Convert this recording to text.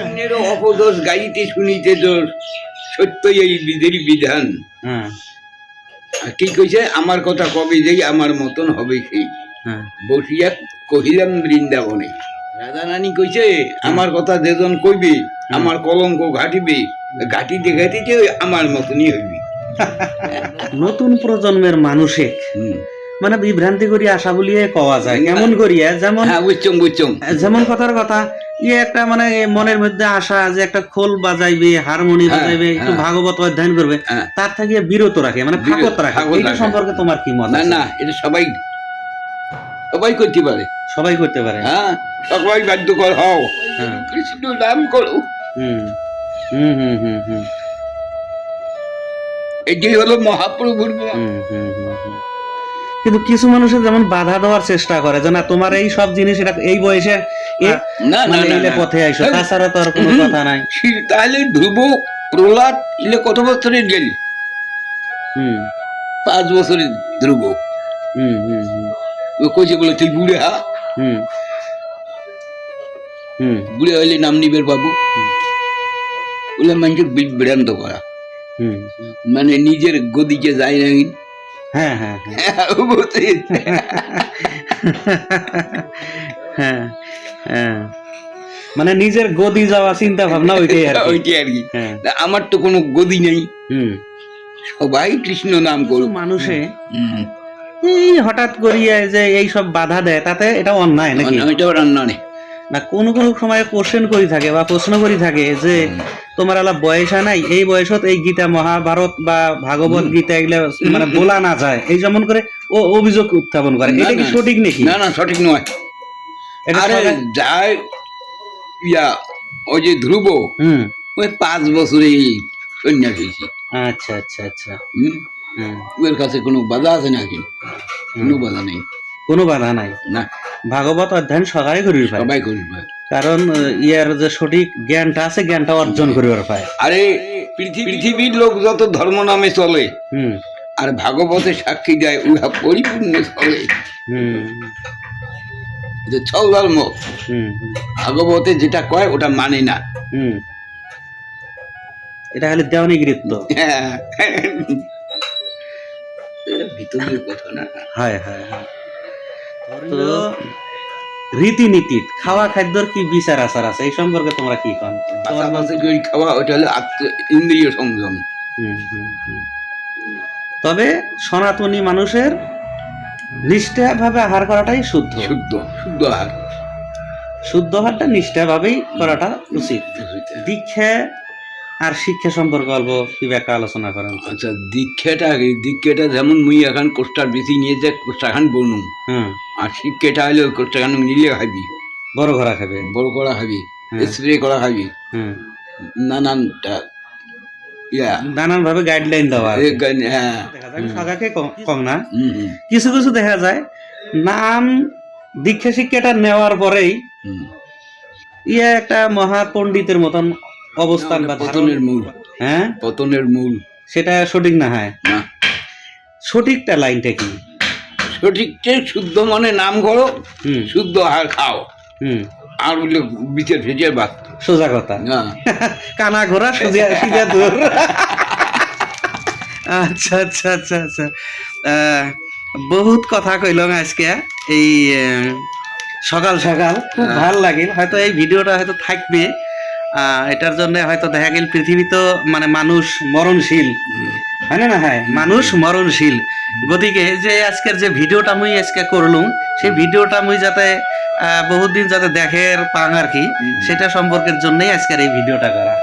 অন্যের অপদোষ গাইতে শুনিতে দোষ, সত্যই এই বিধির বিধান। কি কইছে, আমার কথা কবে যাই আমার মতন হবে সেই, বসিয়া কহিলাম বৃন্দাবনে। রাধা রানী কইছে আমার কথা যেজন কইবে আমার কলঙ্ক ঘাটিবে, ঘাটিতে ঘাটিতে আমার মতনই হইবে। নতুন প্রজন্মের মানুষে মানে বিভ্রান্তি করি আশা বলিয়ে কওয়া যায় কেমন করিয়া, যেমন যেমন কথার কথা একটা মানে মনের মধ্যে আশা যে একটা খোল বাজাইবে, হারমোনি বাজাইবে, একটু ভাগবত অধ্যয়ন করবে, তার থেকে বিরত রাখে, মানে ফাঁকত রাখে। এটা সম্পর্কে তোমার কি মত? না, এটা সবাই করতে পারে, সবাই করতে পারে। হ্যাঁ, সবাই বাধ্যকর হও, কৃষ্ণ নাম করো। এটাই হলো মহাপ্রভুর। কিন্তু কিছু মানুষের যেমন বাধা দেওয়ার চেষ্টা করে যে না তোমার এই সব জিনিস এটা এই বয়সে পথে আইসো, তাছাড়া তো আর কোনো কথা নাই। তাহলে ধ্রুব প্রহ্লাদ ইলে কত বছরের গেল? 5 বছরের ধ্রুব। কইছে বলে তুই বুড়ে, বুড়ে হইলে নাম নিবের বাবু বলে মানুষের বিভ্রান্ত করা, মানে নিজের গদিকে যায় না। হ্যাঁ হ্যাঁ হ্যাঁ হ্যাঁ, মানে নিজের গদি যাওয়া চিন্তা ভাবনা ওইটাই আর কি। আমার তো কোনো গদি নেই, সবাই কৃষ্ণ নাম করো। মানুষে এই হঠাৎ করিয়া যে এই সব বাধা দেয়, তাতে এটা অন্যায় নাকি? এটা অন্যায় না, কোনো সময় কোশ্চেন করি থাকে বা প্রশ্ন করি থাকে যে তোমার আলা বয়স নাই, এই বয়সত এই গীতা মহাভারত বা ভাগবত গীতা এগুলা মানে বলা না যায়, এই যেমন করে ও অভিযোগ উত্থাপন করে। এটা কি সঠিক নাকি? না, সঠিক নয়। যায় ওই যে ধ্রুব, ওই 5 বছরে সন্ন্যাস হয়েছি। আচ্ছা আচ্ছা আচ্ছা, ওর কাছে কোনো বাধা আছে নাকি? কোনো বাধা নেই, কোনো বাধা নাই। না, ভাগবত অধ্যয়ন সবাই করি, সবাই করি, কারণ ইয়ার যে সঠিক জ্ঞানটা আছে, জ্ঞানটা অর্জন করিবার পায়। আরে পৃথিবীর লোক যত ধর্ম নামে চলে আর ভাগবতে সাক্ষী দেয় উহা পরিপূর্ণ চলে। ছল ধর্ম ভাগবতে যেটা কয় ওটা মানে না, এটা হলে দেওয়ানিগৃত্য। ভিতরের কথা না। হ্যাঁ হ্যাঁ হ্যাঁ। তো রীতিনীতি খাওয়া খাদ্যর কি বিচার আচার আছে, এই সম্পর্কে তোমরা কি কন? খাওয়া ওটা হলো ইন্দ্রিয় সংযম। তবে সনাতনী মানুষের নিষ্ঠা ভাবে আহার করাটাই শুদ্ধ আহার। শুদ্ধ আহারটা নিষ্ঠা ভাবেই করাটা উচিত। দীক্ষা আর শিক্ষা সম্পর্কে অল্প কি একটা আলোচনা করেন। আচ্ছা, দীক্ষাটা যেমন মুই এখন কোষ্টার বেশি নিয়ে যে কোষ্টাখান বনু, আর শিক্ষাটা হলে কোষ্টাখান নিলে খাবি, বড় করা খাবে, বড় করা খাবি, স্প্রে করা খাবি, নানান ভাবে গাইডলাইন দেওয়া। সগাকে কম না, কিছু কিছু দেখা যায় নাম দীক্ষা শিক্ষাটা নেওয়ার পরেই একটা মহাপণ্ডিতের মতন অবস্থান বা পতনের মূল। হ্যাঁ, পতনের মূল। সেটা সঠিক না হয় না। সঠিকটা লাইনটা কি? সঠিকটা শুদ্ধ মনে নাম করো, শুদ্ধ আহার খাও, আর বললে বিচার ফেজিয়ার বাদ। সোজা কথা, কানা ঘোরা সিজা দূর। আচ্ছা আচ্ছা আচ্ছা আচ্ছা, বহুত কথা কইলাম আজকে এই সকাল সকাল, খুব ভাল লাগিল। হয়তো এই ভিডিওটা হয়তো থাকবে, এটার জন্য হয়তো দেখা গেল পৃথিবী তো মানে মানুষ মরণশীল, হয় না? হ্যাঁ, মানুষ মরণশীল। গতিকে যে আজকের যে ভিডিওটা মুই আজকে করলুম, সেই ভিডিওটা মুই যাতে বহুদিন যাতে দেখের পাং আর কি, সেটা সম্পর্কের জন্যই আজকের এই ভিডিওটা করা।